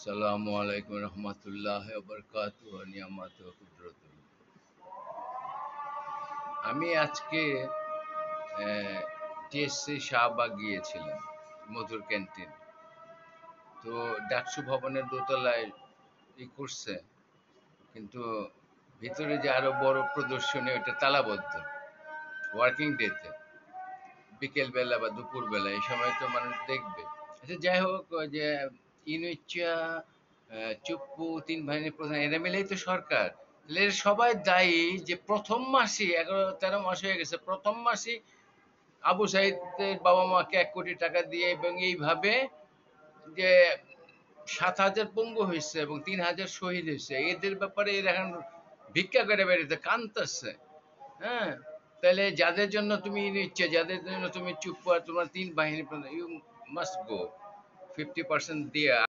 আসসালামু আলাইকুম রহমতুল্লাহ বরকাতু নিয়ামত কুদরত। আমি আজকে টিএসসি শাহবাগ গিয়েছিলাম, মধুর ক্যান্টিন। তো ডাকসু ভবনের দোতলায় করছে, কিন্তু ভিতরে যে আরো বড় প্রদর্শনী ওইটা তালাবদ্ধ, ওয়ার্কিং ডেতে, বিকেল বেলা বা দুপুর বেলা এই সময় তো মানুষ দেখবে। আচ্ছা, যাই হোক, ওই যে ইনুইচা, চুপ্পু, তিন বাহিনীর প্রধান, এরা মিলেই তো সরকার। তাহলে এরা সবাই দায়ী যে প্রথম মাসে 11-13 মাস হয়ে গেছে, প্রথম মাসে আবু সাইদের বাবা মাকে 1 কোটি টাকা দিয়ে এবং এইভাবে যে 7,000 পঙ্গু হয়েছে এবং 3,000 শহীদ হয়েছে, এদের ব্যাপারে এরা এখন ভিক্ষা করে বেড়াতে কান্দতেছে। হ্যাঁ, তাহলে যাদের জন্য তুমি নিচ্ছে, যাদের জন্য তুমি চুপ, আর তোমার তিন বাহিনী, ইউ মাস্ট গো 50% দিয়ে